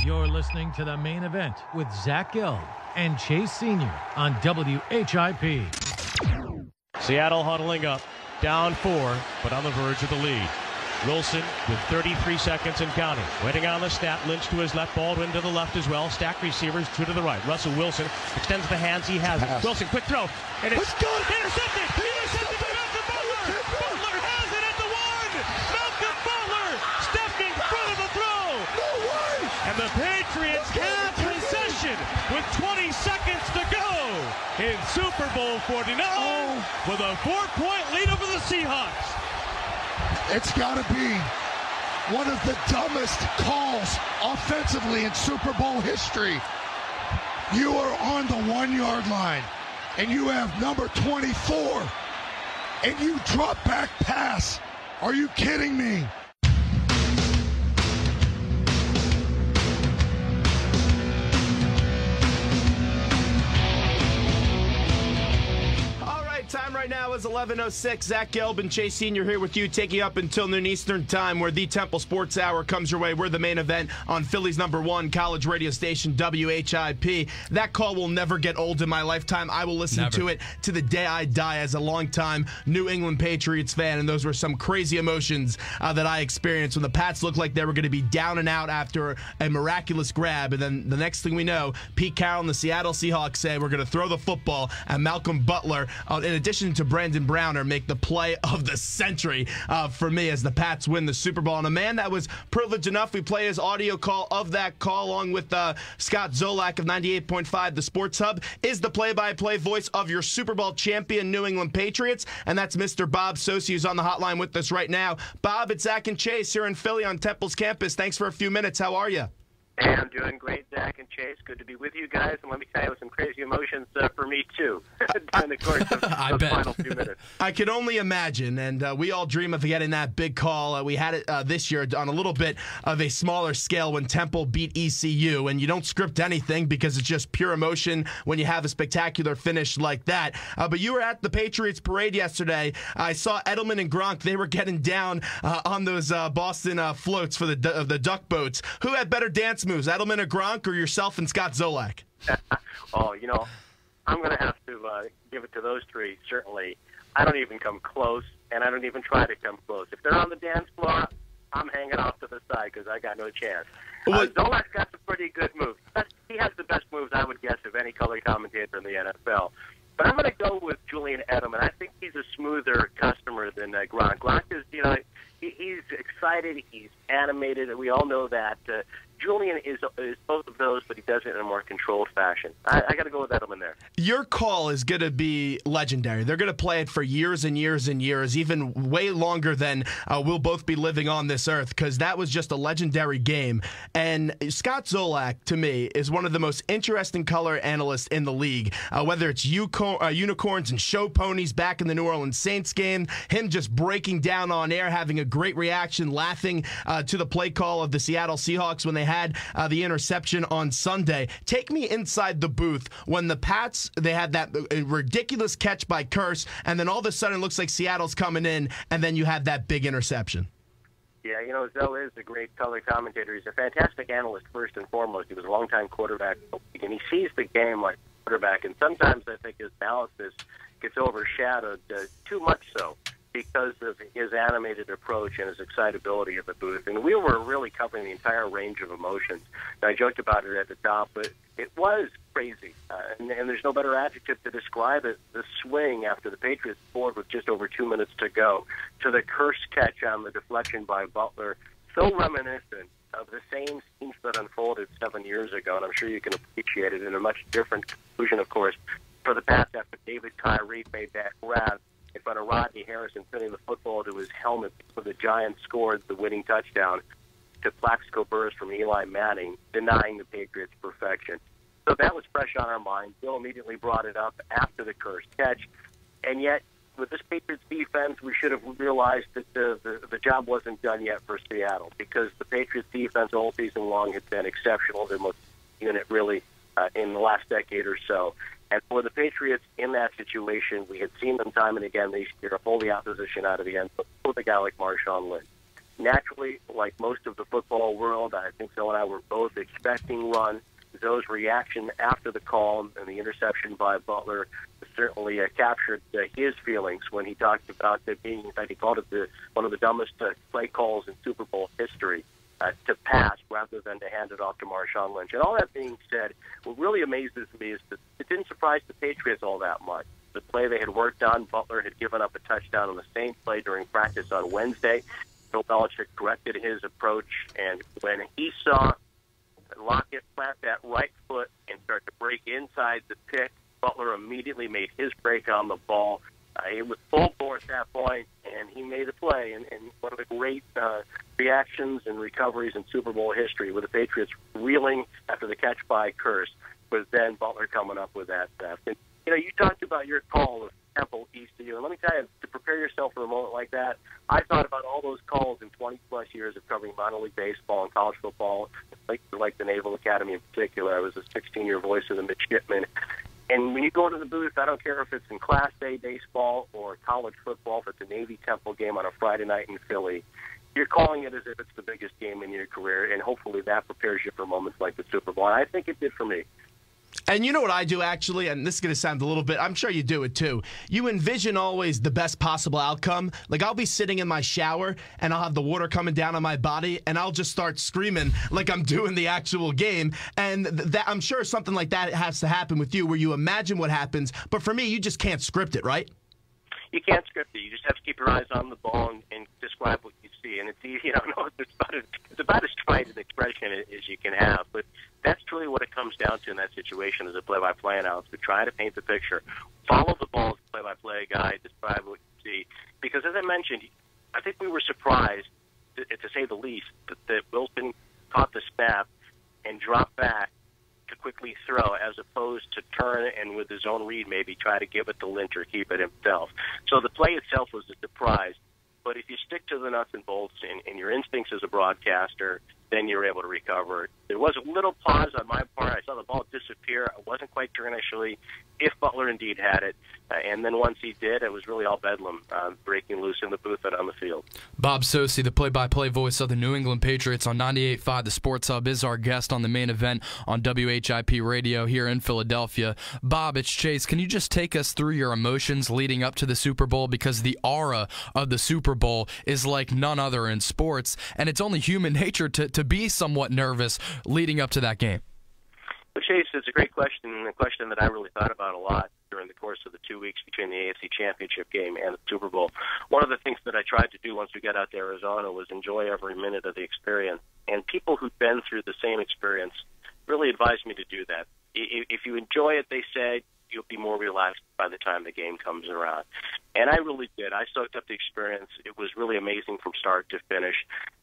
You're listening to the main event with Zach Gelb and Chase Sr. on WHIP. Seattle huddling up, down 4, but on the verge of the lead. Wilson with 33 seconds and counting. Waiting on the snap. Lynch to his left, Baldwin to the left as well. Stack receivers, 2 to the right. Russell Wilson extends the hands. He has it. Wilson, quick throw. And it's intercepted. Intercepted by Malcolm Butler. Butler has it at the 1. Malcolm Butler stepped in front of the throw. No way. And the Patriots have possession with 20 seconds to go in Super Bowl 49 with a 4-point lead over the Seahawks. It's got to be one of the dumbest calls offensively in Super Bowl history. You are on the 1-yard line, and you have number 24, and you drop back pass. Are you kidding me? Time right now is 11:06. Zach Gelb and Chase Sr. here with you, taking up until noon Eastern time, where the Temple Sports Hour comes your way. We're the main event on Philly's #1 college radio station, WHIP. That call will never get old in my lifetime. I will listen to it to the day I die as a longtime New England Patriots fan, and those were some crazy emotions that I experienced when the Pats looked like they were going to be down and out after a miraculous grab, and then the next thing we know, Pete Carroll and the Seattle Seahawks say we're going to throw the football, and Malcolm Butler, in addition to Brandon Browner, make the play of the century for me as the Pats win the Super Bowl. And a man that was privileged enough, we play his audio call of that call along with Scott Zolak of 98.5 The Sports Hub, is the play-by-play voice of your Super Bowl champion New England Patriots, and that's Mr. Bob Socci, who's on the hotline with us right now. Bob, it's Zach and Chase here in Philly on Temple's campus. Thanks for a few minutes. How are you? Hey, I'm doing great, Zach and Chase. Good to be with you guys. And let me tell you, some crazy emotions for me, too, during the course of the final few minutes. I can only imagine, and we all dream of getting that big call. We had it this year on a little bit of a smaller scale when Temple beat ECU, and you don't script anything because it's just pure emotion when you have a spectacular finish like that. But you were at the Patriots parade yesterday. I saw Edelman and Gronk. They were getting down on those Boston floats for the duck boats. Who had better dance moves, Edelman or Gronk, or yourself and Scott Zolak? Oh, I'm going to have to give it to those three, certainly. I don't even come close, and I don't even try to come close. If they're on the dance floor, I'm hanging off to the side because I got no chance. Zolak's got some pretty good moves. He has the best moves, I would guess, of any color commentator in the NFL. But I'm going to go with Julian Edelman. I think he's a smoother customer than Gronk. Gronk is, he's excited, he's animated, and we all know that. Julian is both of those, but he does it in a more controlled fashion. I got to go with Edelman there. Your call is going to be legendary. They're going to play it for years and years and years, even way longer than we'll both be living on this earth, because that was just a legendary game. And Scott Zolak, to me, is one of the most interesting color analysts in the league, whether it's unicorns and show ponies back in the New Orleans Saints game, him just breaking down on air, having a great reaction, laughing to the play call of the Seattle Seahawks when they had the interception on Sunday. Take me inside the booth when the Pats, they had that ridiculous catch by Curse, and then all of a sudden it looks like Seattle's coming in, and then you have that big interception. Yeah, Zoe is a great color commentator. He's a fantastic analyst, first and foremost. He was a longtime quarterback, and he sees the game like a quarterback, and sometimes I think his analysis gets overshadowed, too much so, because of his animated approach and his excitability at the booth. And we were really covering the entire range of emotions. And I joked about it at the top, but it was crazy. And there's no better adjective to describe it. The swing after the Patriots scored with just over 2 minutes to go, to the Curse catch on the deflection by Butler, so reminiscent of the same scenes that unfolded 7 years ago. And I'm sure you can appreciate it in a much different conclusion, of course, for the Pats after David Tyree made that grab in front of Rodney Harrison, pinning the football to his helmet before the Giants scored the winning touchdown, to Plaxico Burress from Eli Manning, denying the Patriots' perfection. So that was fresh on our mind. Bill immediately brought it up after the Curse catch. And yet, with this Patriots defense, we should have realized that the job wasn't done yet for Seattle, because the Patriots defense all season long had been exceptional. Their most unit really in the last decade or so. And for the Patriots in that situation, we had seen them time and again this year pull the opposition out of the end zone with a guy like Marshawn Lynch. naturally, like most of the football world, I think Phil and I were both expecting run. Zoe's reaction after the call and the interception by Butler certainly captured his feelings when he talked about it being, in fact, he called it one of the dumbest play calls in Super Bowl history, to pass rather than to hand it off to Marshawn Lynch. And all that being said, what really amazes me is that it didn't surprise the Patriots all that much. The play they had worked on, Butler had given up a touchdown on the same play during practice on Wednesday. Bill Belichick corrected his approach, and when he saw Lockett plant that right foot and start to break inside the pick, Butler immediately made his break on the ball. It was full bore at that point, and he made a play. And one of the great reactions and recoveries in Super Bowl history, with the Patriots reeling after the catch by Curse, was then Butler coming up with that. And, you talked about your call of Temple ECU, and let me tell you, to prepare yourself for a moment like that, I thought about all those calls in 20-plus years of covering minor league baseball and college football, like the Naval Academy in particular. I was a 16-year voice of the midshipmen. And when you go to the booth, I don't care if it's in Class A baseball or college football, if it's a Navy-Temple game on a Friday night in Philly, you're calling it as if it's the biggest game in your career, and hopefully that prepares you for moments like the Super Bowl. And I think it did for me. And you know what I do, actually, and this is going to sound a little bit, I'm sure you do it too. You envision always the best possible outcome. Like, I'll be sitting in my shower, and I'll have the water coming down on my body, and I'll just start screaming like I'm doing the actual game. And that, I'm sure something like that has to happen with you, where you imagine what happens. But for me, you just can't script it, right? You can't script it. You just have to keep your eyes on the ball and describe what you see. And it's easy. It's about as trite an expression as you can have. But that's truly what it comes down to in that situation as a play-by-play announcer. Try to paint the picture. Follow the ball as a play-by-play guy. Describe what you see. Because as I mentioned, I think we were surprised, to say the least, that Wilson caught the snap and dropped back to quickly throw, as opposed to turn and with his own read maybe try to give it to Lynch or keep it himself. So the play itself was a surprise. But if you stick to the nuts and bolts and your instincts as a broadcaster, then you're able to recover it. There was a little pause on my part. I saw the ball disappear. I wasn't quite sure initially if Butler indeed had it. And then once he did, it was really all bedlam, breaking loose in the booth and on the field. Bob Socci, the play-by-play voice of the New England Patriots on 98.5 The Sports Hub, is our guest on the main event on WHIP Radio here in Philadelphia. Bob, it's Chase. Can you just take us through your emotions leading up to the Super Bowl? Because the aura of the Super Bowl is like none other in sports, and it's only human nature to be somewhat nervous leading up to that game. Well, Chase, it's a great question, and a question that I really thought about a lot during the course of the 2 weeks between the AFC Championship game and the Super Bowl. One of the things that I tried to do once we got out to Arizona was enjoy every minute of the experience. And people who've been through the same experience really advised me to do that. If you enjoy it, they said, you'll be more relaxed by the time the game comes around. And I really did. I soaked up the experience. It was really amazing from start to finish,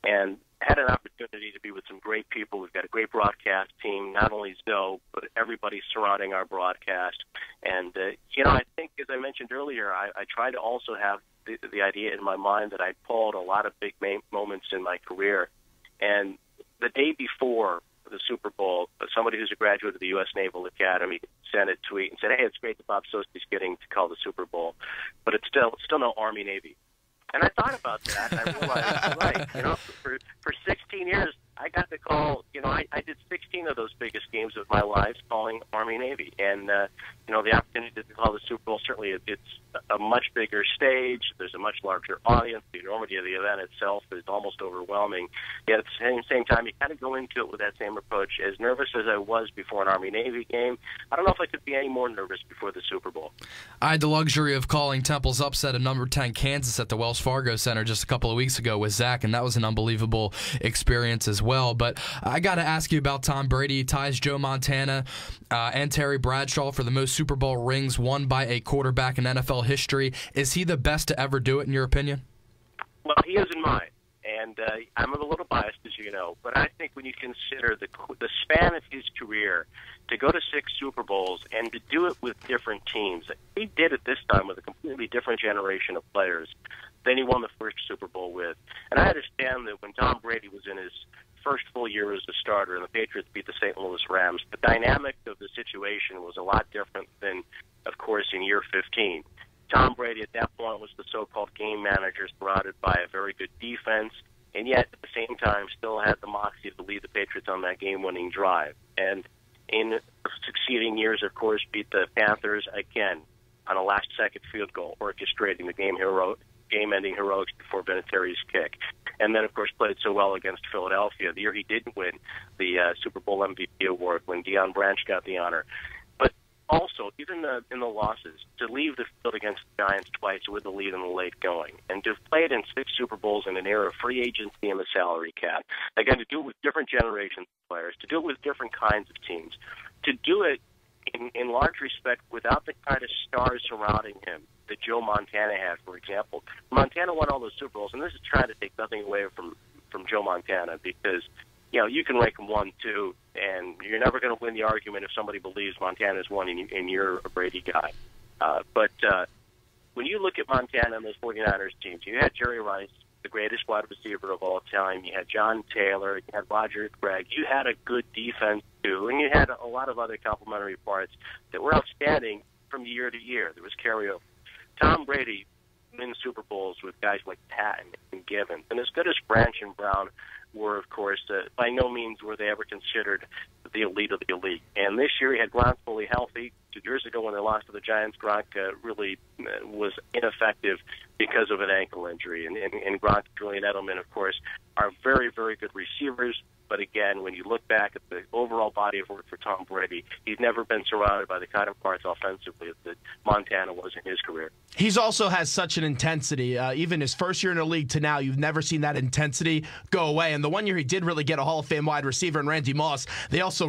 and had an opportunity to be with some great people. We've got a great broadcast team, not only Zoe, but everybody surrounding our broadcast. And, I think, as I mentioned earlier, I try to also have the idea in my mind that I pulled a lot of big moments in my career. And the day before the Super Bowl, somebody who's a graduate of the U.S. Naval Academy sent a tweet and said, "Hey, it's great that Bob Socci's getting to call the Super Bowl, but it's still no Army-Navy." And I thought about that, and I realized, right, for 16 years, I got to call, I did 16 of those biggest games of my life calling Army-Navy. And, the opportunity to call the Super Bowl, certainly it's a much bigger stage. There's a much larger audience. The enormity of the event itself is almost overwhelming. Yet at the same time, you kind of go into it with that same approach. As nervous as I was before an Army-Navy game, I don't know if I could be any more nervous before the Super Bowl. I had the luxury of calling Temple's upset of number 10 Kansas at the Wells Fargo Center just a couple of weeks ago with Zach, and that was an unbelievable experience as well. But I got to ask you about Tom Brady. He ties Joe Montana and Terry Bradshaw for the most Super Bowl rings won by a quarterback in NFL history. Is he the best to ever do it, in your opinion? Well, he is in mine. And I'm a little biased, as you know, but I think when you consider the span of his career, to go to 6 Super Bowls and to do it with different teams, he did it this time with a completely different generation of players than he won the first Super Bowl with. And I understand that when Tom Brady was in his first full year as a starter and the Patriots beat the St. Louis Rams, the dynamic of the situation was a lot different than, of course, in year 15. Tom Brady at that point was the so-called game manager surrounded by a very good defense and yet at the same time still had the moxie to lead the Patriots on that game-winning drive. And in succeeding years, of course, beat the Panthers again on a last-second field goal, orchestrating the game-ending heroics before Vinatieri's kick. And then, of course, played so well against Philadelphia. The year he didn't win the Super Bowl MVP award when Deion Branch got the honor. But also, even in the losses, to leave the field against the Giants twice with the lead in the late going, and to have played in 6 Super Bowls in an era of free agency and the salary cap, again, to do it with different generations of players, to do it with different kinds of teams, to do it in large respect without the kind of stars surrounding him that Joe Montana had, for example. Montana won all those Super Bowls, and this is trying to take nothing away from Joe Montana because, you can rank him 1, 2, and you're never going to win the argument if somebody believes Montana's won and you're a Brady guy. But when you look at Montana and those 49ers teams, you had Jerry Rice, the greatest wide receiver of all time. You had John Taylor. You had Roger Craig. You had a good defense, too, and you had a lot of other complementary parts that were outstanding from year to year. There was carryover. Tom Brady wins Super Bowls with guys like Patton and Givens. And as good as Branch and Brown were, of course, by no means were they ever considered the elite of the elite. And this year he had Gronk fully healthy. 2 years ago when they lost to the Giants, Gronk really was ineffective because of an ankle injury. And Gronk, Julian Edelman, of course, are very, very good receivers. But again, when you look back at the overall body of work for Tom Brady, he's never been surrounded by the kind of parts offensively that Montana was in his career. He's also has such an intensity. Even his first year in the league to now, you've never seen that intensity go away. And the one year he did really get a Hall of Fame wide receiver in Randy Moss, they almost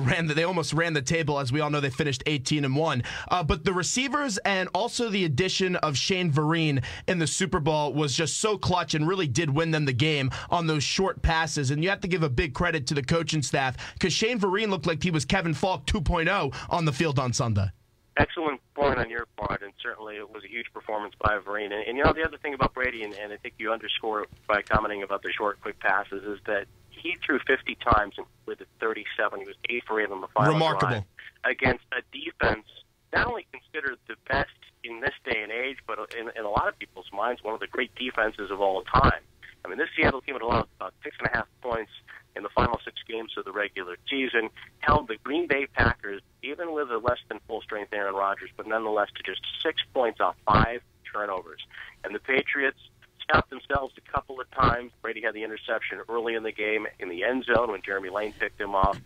ran the table. As we all know, they finished 18-1. But the receivers and also the addition of Shane Vereen in the Super Bowl was just so clutch and really did win them the game on those short passes. And you have to give a big credit to the coaching staff because Shane Vereen looked like he was Kevin Falk 2.0 on the field on Sunday. Excellent point on your part, and certainly it was a huge performance by Vereen. And the other thing about Brady, and I think you underscore it by commenting about the short, quick passes, is that he threw 50 times and completed 37. He was 8 for 8 on the final Remarkable. drive against a defense not only considered the best in this day and age, but in a lot of people's minds, one of the great defenses of all time. I mean, this Seattle team had allowed about 6.5 points in the final 6 games of the regular season, held the Green Bay Packers, even with a less than full-strength Aaron Rodgers, but nonetheless to just 6 points off 5 turnovers. And the Patriots stopped themselves a couple of times. Brady had the interception early in the game in the end zone when Jeremy Lane picked him off.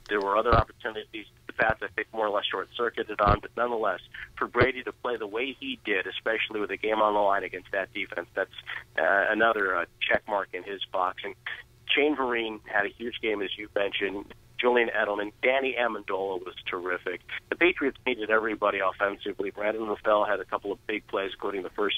There were other opportunities the Pats, I think, more or less short-circuited on, but nonetheless, for Brady to play the way he did, especially with the game on the line against that defense, that's another check mark in his box. And Shane Vereen had a huge game, as you mentioned. Julian Edelman, Danny Amendola was terrific. The Patriots needed everybody offensively. Brandon LaFell had a couple of big plays, including the first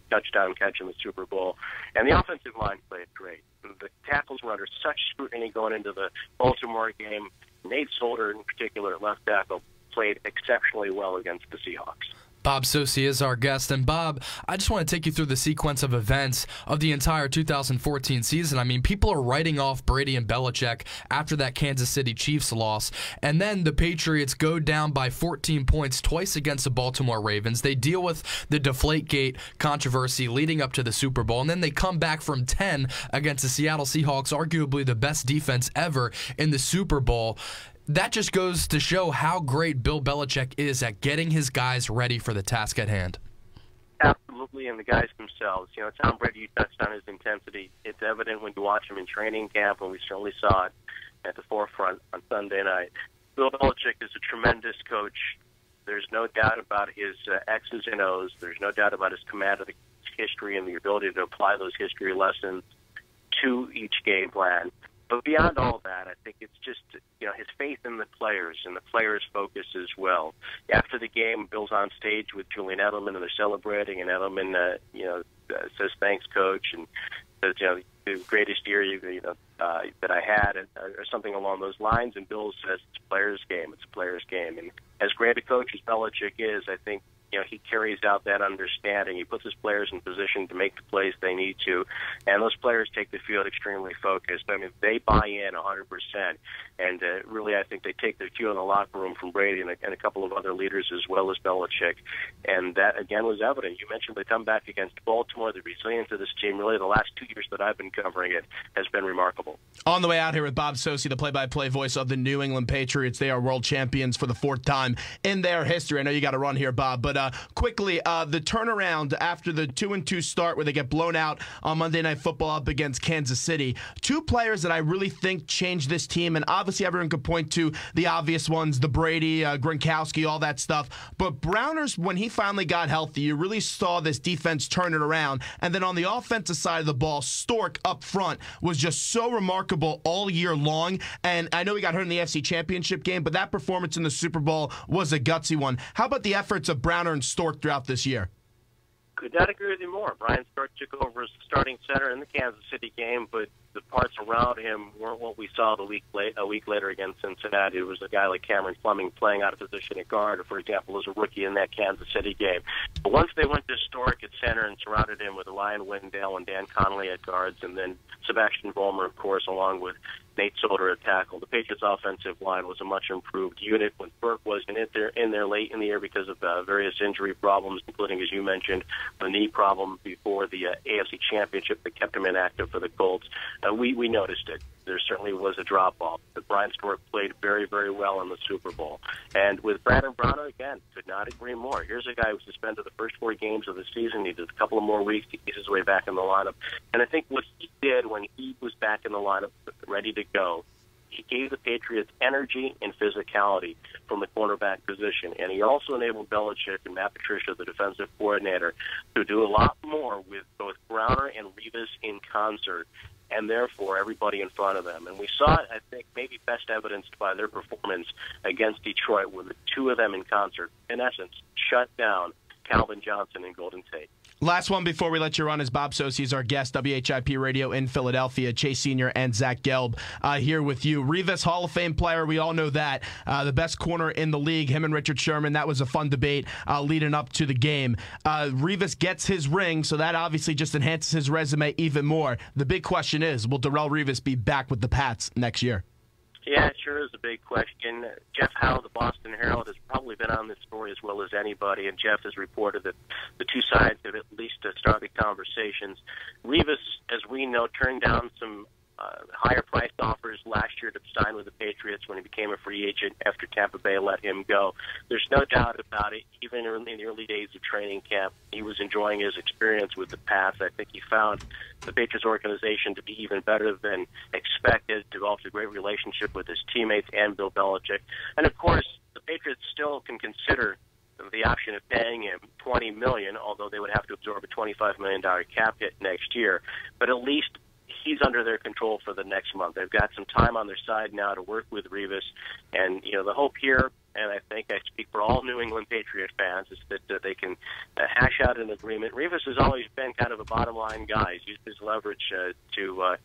touchdown catch in the Super Bowl. And the offensive line played great. The tackles were under such scrutiny going into the Baltimore game. Nate Solder, in particular, at left tackle, played exceptionally well against the Seahawks. Bob Socci is our guest. And Bob, I just want to take you through the sequence of events of the entire 2014 season. I mean, people are writing off Brady and Belichick after that Kansas City Chiefs loss. And then the Patriots go down by 14 points twice against the Baltimore Ravens. They deal with the Deflategate controversy leading up to the Super Bowl. And then they come back from 10 against the Seattle Seahawks, arguably the best defense ever in the Super Bowl. That just goes to show how great Bill Belichick is at getting his guys ready for the task at hand. Absolutely, and the guys themselves. Tom Brady, you touched on his intensity. It's evident when you watch him in training camp, and we certainly saw it at the forefront on Sunday night. Bill Belichick is a tremendous coach. There's no doubt about his X's and O's. There's no doubt about his command of the history and the ability to apply those history lessons to each game plan. But beyond all that, I think it's just, his faith in the players and the players' focus as well. After the game, Bill's on stage with Julian Edelman, and they're celebrating, and Edelman, says, "Thanks, Coach," and says, "The greatest year that I had," or something along those lines. And Bill says, "It's a player's game. It's a player's game." And as great a coach as Belichick is, I think he carries out that understanding. He puts his players in position to make the plays they need to, and those players take the field extremely focused. I mean, they buy in 100%, and really, I think they take their cue in the locker room from Brady and a couple of other leaders as well as Belichick, and that, again, was evident. You mentioned the comeback against Baltimore. The resilience of this team, really, the last 2 years that I've been covering it, has been remarkable. On the way out here with Bob Socci, the play-by-play voice of the New England Patriots. They are world champions for the 4th time in their history. I know you got to run here, Bob, but quickly, the turnaround after the 2-2 start where they get blown out on Monday Night Football up against Kansas City. 2 players that I really think changed this team, and obviously everyone could point to the obvious ones, the Brady, Gronkowski, all that stuff. But Browners, when he finally got healthy, you really saw this defense turn it around. And then on the offensive side of the ball, Stork up front was just so remarkable all year long. And I know he got hurt in the AFC Championship game, but that performance in the Super Bowl was a gutsy one. How about the efforts of Browner and Stork throughout this year? Could not agree with you more. Brian Stork took over as the starting center in the Kansas City game, but the parts around him weren't what we saw a week later against Cincinnati. It was a guy like Cameron Fleming playing out of position at guard, for example, as a rookie in that Kansas City game. But once they went to Stork at center and surrounded him with Ryan Wendell and Dan Connolly at guards, and then Sebastian Vollmer, of course, along with Nate Solder at tackle, the Patriots' offensive line was a much improved unit. When Burke wasn't in there late in the year because of various injury problems, including, as you mentioned, the knee problem before the AFC Championship that kept him inactive for the Colts, we noticed it. There certainly was a drop-off. But Brian Stork played very, very well in the Super Bowl. And with Brandon Browner, again, could not agree more. Here's a guy who suspended the first 4 games of the season. He did a couple of more weeks to ease his way back in the lineup. And I think what he did when he was back in the lineup, ready to go, he gave the Patriots energy and physicality from the cornerback position. And he also enabled Belichick and Matt Patricia, the defensive coordinator, to do a lot more with both Browner and Revis in concert, and therefore everybody in front of them. And we saw it, I think, maybe best evidenced by their performance against Detroit, where the 2 of them in concert, in essence, shut down Calvin Johnson and Golden Tate. Last one before we let you run is Bob Socci is our guest, WHIP Radio in Philadelphia. Chase Sr. and Zach Gelb here with you. Revis, Hall of Fame player, we all know that. The best corner in the league, him and Richard Sherman. That was a fun debate leading up to the game. Revis gets his ring, so that obviously just enhances his resume even more. The big question is, will Darrelle Revis be back with the Pats next year? Yeah, it sure is a big question. Jeff Howe of the Boston Herald has probably been on this story as well as anybody, and Jeff has reported that the 2 sides have at least started conversations. Revis, as we know, turned down some higher priced offers last year to sign with the Patriots when he became a free agent after Tampa Bay let him go. There's no doubt about it. Even in the early days of training camp, he was enjoying his experience with the Pats. I think he found the Patriots organization to be even better than expected, developed a great relationship with his teammates and Bill Belichick. And, of course, the Patriots still can consider the option of paying him $20 million, although they would have to absorb a $25 million cap hit next year. But at least he's under their control for the next month. They've got some time on their side now to work with Revis. And, the hope here, and I think I speak for all New England Patriot fans, is that they can hash out an agreement. Revis has always been kind of a bottom-line guy. He's used his leverage to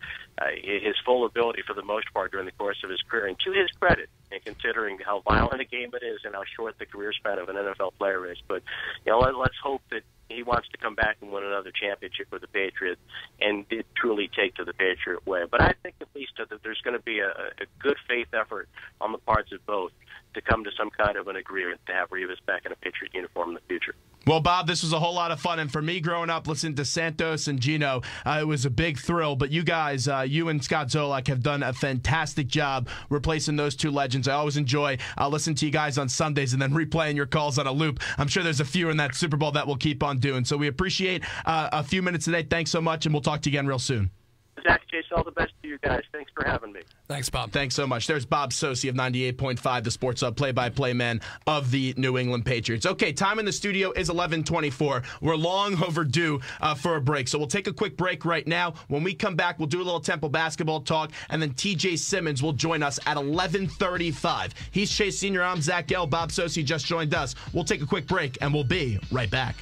his full ability for the most part during the course of his career. And to his credit, and considering how violent a game it is and how short the career span of an NFL player is. But, let's hope that he wants to come back and win another championship with the Patriots and did truly take to the Patriot way. But I think at least that there's going to be a good faith effort on the parts of both to come to some kind of an agreement to have Revis back in a Patriot uniform in the future. Well, Bob, this was a whole lot of fun. And for me growing up listening to Santos and Gino, it was a big thrill. But you guys, you and Scott Zolak have done a fantastic job replacing those 2 legends. I always enjoy listening to you guys on Sundays and then replaying your calls on a loop. I'm sure there's a few in that Super Bowl that we'll keep on doing. So we appreciate a few minutes today. Thanks so much, and we'll talk to you again real soon. Zach, Chase, all the best to you guys. Thanks for having me. Thanks, Bob. Thanks so much. There's Bob Socci of 98.5, the Sports Hub play-by-play man of the New England Patriots. Okay, time in the studio is 11:24. We're long overdue for a break, so we'll take a quick break right now. When we come back, we'll do a little Temple basketball talk, and then TJ Simmons will join us at 11:35. He's Chase Sr., I'm Zach Gelb. Bob Socci just joined us. We'll take a quick break, and we'll be right back.